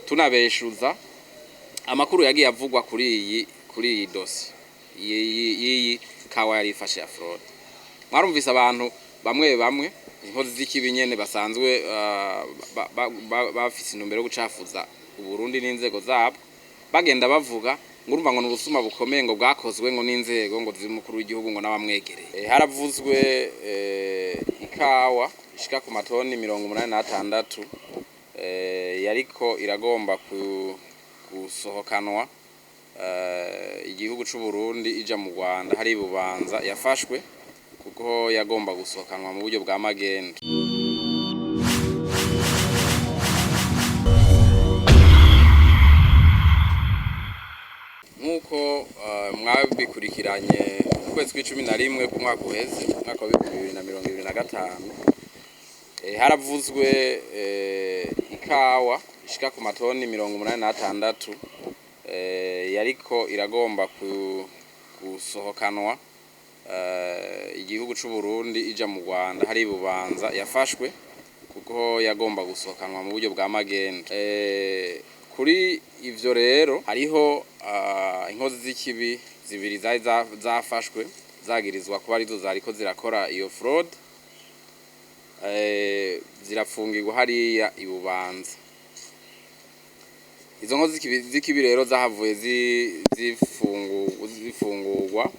tunabeshuza amakuru yagiye avugwa kuri iyi dosi iyi kawa yari ifashe ya fraude. Mwarumvise abantu bamwe inkozi z'ikibi nyene basanzwe bafise intumbero yo gucafuza Uburundi n'inzego zabo bagenda bavuga ngo urumva ngo n'ubusuma bukomeye ngo bwakozwe ngo n'inzego ngo z'umukuru w'igihugu ngo n'abamwegereye. Haravuzwe ikawa ishika ku matoni 86 yariko iragomba gusohokanwa igihugu c'u Burundi ija mu Rwanda hari Bubanza yafashwe kuko yagomba gusohokanwa mu buryo bwa magendo. Nkuko mwabikurikiranye kwezi kwa 11 ku mwaka uheze mwaka wa 2025 haravuzwe ikawa ishika ku matoni 86 yariko iragomba gusohokanwa igihugu c'u Burundi ija mu Rwanda hari Bubanza yafashwe kuko yagomba gusohokanwa mu buryo bwa magendo. Kuri ivyo rero hariho inkozi z'ikibi zibiri zafashwe zagirizwa kuba arizo zariko zirakora iyo fraude, zirafungirwa hariya i Bubanza. Izo nkozi z'ikibi rero zahavuye zifungurwa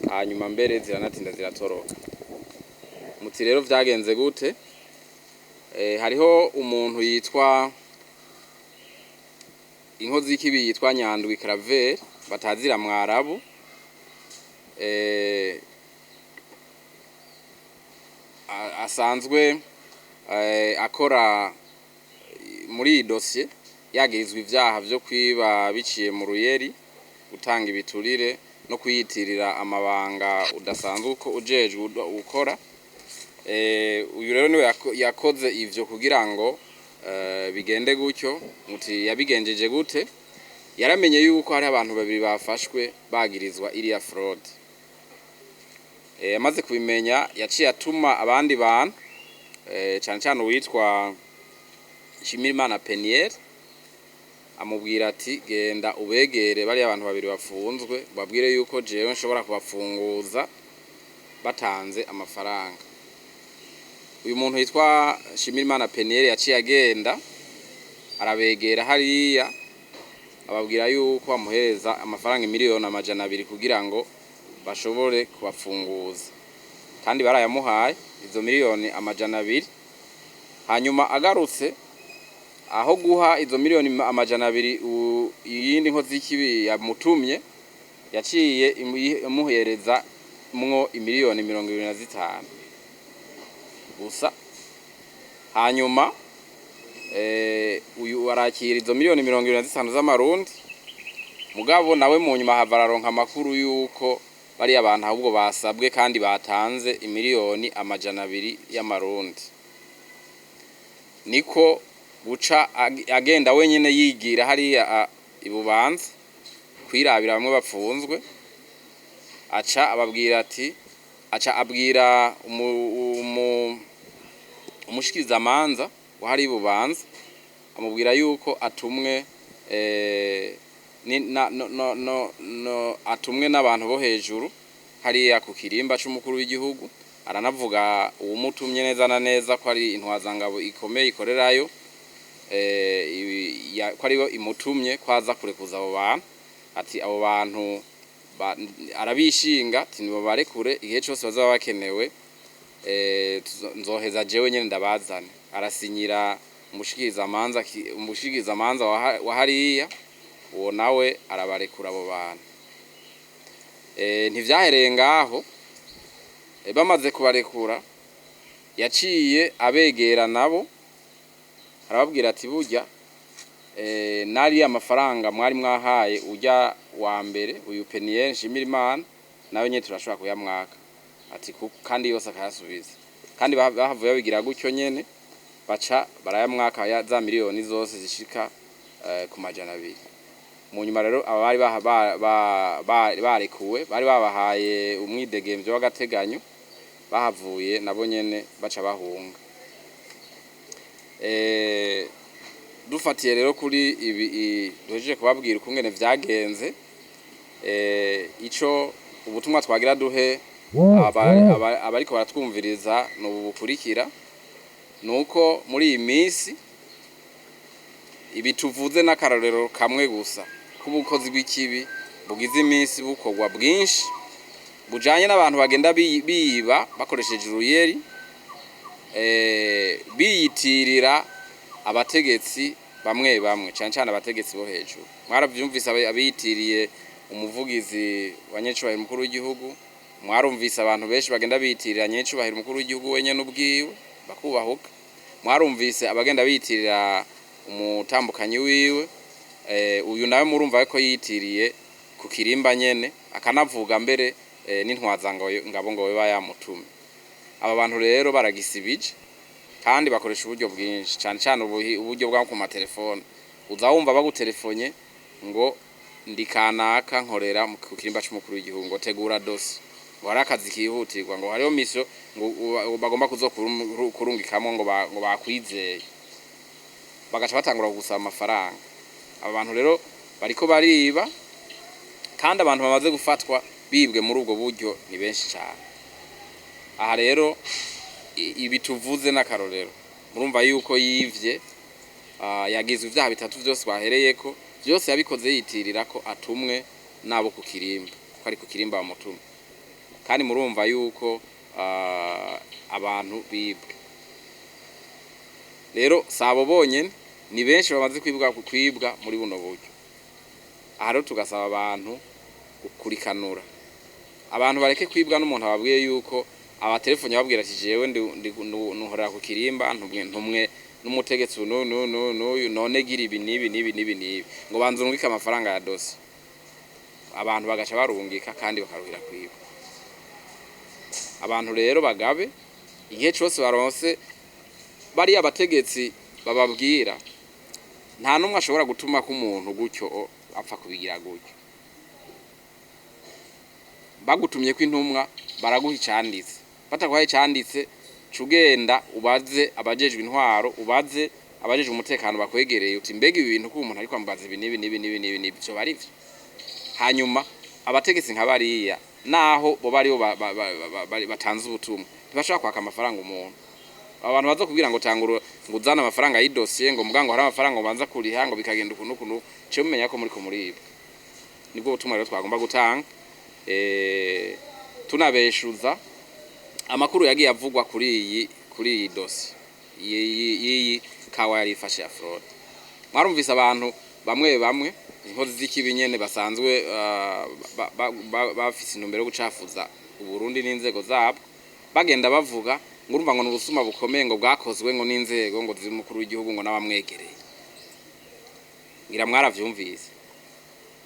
hanyuma mbere ziranatinda ziratoroka. Muti rero vyagenze gute? Hariho umuntu yitwa inkozi y'ikibi yitwa Nyandwi Claver batazira Mwarabu, asanzwe akora muri iyi dosiye yagirizwa ivyaha vyo kwiba biciye mu ruyeri, gutanga ibiturire no kuyitirira amabanga udasanzwe uko ujejwe ukora. Uyu rero niwe yakoze ivyo kugira ngo bigende gutyo. Muti yabigenjeje gute? Yaramenye yuko hari abantu babiri bafashwe bagirizwa iriya fraude. Amaze kubimenya yaciye atuma abandi bantu cyane uwitwa Shimirimana Peniel amubwira ati genda ubegere bari abantu babiri bafunzwe babwire yuko jewe nshobora kubafunguza batanze amafaranga. Uyu muntu yitwa Shimirimana Peniel yaciye agenda arabegera hariya ababwira yuko amuhereza amafaranga miliyoni 200 kugira ngo bashobore kubafunguza, kandi barayamuhaye izo miliyoni 200. Hanyuma agarutse aho guha izo miliyoni 200 iyindi nkozi y'ikibi yamutumye yaciye imuhereza mwo imiliyoni 25 gusa. Hanyuma uyu arakira izo miliyoni 25 z'amarundi, mugabo nawe mu nyuma havararonka amakuru yuko bari abantu ahubwo basabwe kandi batanze imiliyoni 200 y'amarundi. Niko guca agenda wenyene yigira hariya i Bubanza kwirabira bamwe bapfunzwe, aca abwira umushikirizamanza wa hari Bubanza amubwira yuko atumwe atumwe n'abantu bo hejuru hariya ku kirimba c'umukuru w'igihugu. Aranavuga uwumutumye neza na neza ko ari intwazangabo ikomeye ikorerayo, ko ariyo imutumye kwaza kurekuza abo bantu. Ati abo bantu arabishinga ati nibo barekure igihe cyose bazaba bakenewe, nzoheza jewe nyene ndabazane. Arasinyira umushikirizamanza wa hariya, uwo nawe arabarekura abo bantu. Ntivyahereye ngaho, bamaze kubarekura yaciye abegera nabo arababwira ati burya nari amafaranga mwari mwahaye ujya wa mbere uyu Peniel Shimirimana nawe nyene turashobora kuyamwaka. Ati kandi yose akayasubiza, kandi bahavuye babigira gutyo nyene baca barayamwaka za miliyoni zose zishika ku 200. Mu nyuma rero abari barekuwe bari babahaye umwidegemvyo w'agateganyo, bahavuye nabo nyene baca bahunga. dufatiye rero kuri ibi duhejeje kubabwira ukungene vyagenze, ico ubutumwa twagira duhe abariko baratwumviriza n'ubu bukurikira, nuko muri iyi minsi ibi tuvuze n'akarorero kamwe gusa k'ubukozi bw'ikibi bugize iminsi bukorwa bwinshi bujanye n'abantu bagenda biba bakoresheje uruyeri, biyitirira abategetsi bamwe bamwe cyane cyane abategetsi bo hejuru. Mwaravyumvise abiyitiriye umuvugizi wa nyecubahiro mukuru w'igihugu, mwarumvise abantu benshi bagenda biyitirira nyecubahiro mukuru w'igihugu wenye n'ubwiwe bakubahuka, mwarumvise abagenda biyitirira umutambukanyi wiwe, uyu nawe murumva ko yitiriye ku kirimba nyene, akanavuga mbere n'intwazangabo ngo biba yamutumye. Aba bantu rero baragisibije kandi bakoresha uburyo bwinshi, cyane cyane uburyo bwa ku matelefone. Uza wumva bagutelefonye ngo ndikanaka nkorera ku kirimba cy'umukuru w'igihugu, ngo tegura dosi, ngo hari akazi kihutirwa, ngo hariho mission ngo bagomba kuzokurungikamo ngo bakwizeye, bagaca batangura gusaba amafaranga. Aba bantu rero bariko bariba, kandi abantu bamaze gufatwa bibwe muri ubwo buryo ni benshi cyane. Aha rero ibi tuvuze n'akarorero, murumva yuko yivye, yagizwe ivyaha bitatu vyose bahereyeko, byose yabikoze yitirira ko atumwe nabo ku kirimba, ko ari ku kirimba bamutumye. Kandi murumva yuko abantu bibwe. Rero sabo bonyene ni benshi bamaze kwibwa muri buno buryo. Aha rero tugasaba abantu kurikanura, abantu bareke kwibwa n'umuntu ababwiye yuko abatelefone babwira ati jewe ntuhorera ku kirimba ntumwe n'umutegetsi none gira ibi nibi ngo banzurungike amafaranga ya dosi. Abantu bagaca barungika kandi bakaruhira kwiba. Abantu rero bagabe igihe cyose baronse bari abategetsi bababwira, nta numwe ashobora gutuma ko umuntu gutyo apfa kubigira gutyo. Bagutumye ko intumwa baraguha icanditse, bataguhaye icanditse cugenda ubaze abajejwe intwaro, ubaze abajejwe umutekano bakwegereye uti mbega ibi bintu ko umuntu ariko ambaza ibi nibi byo bari byo. Hanyuma abategetsi nk'abariya naho bo bariho batanze ubutumwa ntibashaka kwaka amafaranga umuntu. Abantu bazo kubwira ngo tangura ngo uzana amafaranga y'idosiye ngo mugango hari amafaranga ubanza kuriha ngo bikagenda ukuntu cyo mumenya ko muri ibi. Nibwo butumwa rero twagomba gutanga, tunabeshuza amakuru yagiye avugwa kuri iyi dosi iyi kawa yari ifashe ya fraude. Mwarumvise abantu bamwe inkozi z'ikibi nyene basanzwe bafise intumbero yo gucafuza Uburundi n'inzego zabo, bagenda bavuga ngo urumva ngo n'ubusuma bukomeye ngo bwakozwe ngo n'inzego ngo z'umukuru w'igihugu ngo n'abamwegereye. Ngira mwaravyumvise,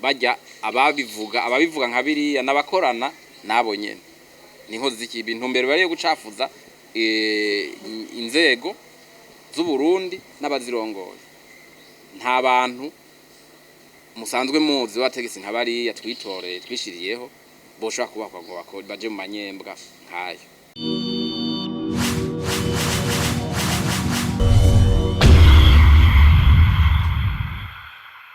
bajya ababivuga nka biriya n'abakorana nabo nyene n'inkozi z'ikibi, intumbero bari yo gucafuza inzego z'Uburundi n'abazirongoye. Nta bantu musanzwe muzi wategetse nka bariya twitoreye twishiriyeho boshobora kubakwa ngo baje mu manyembwa nkayo.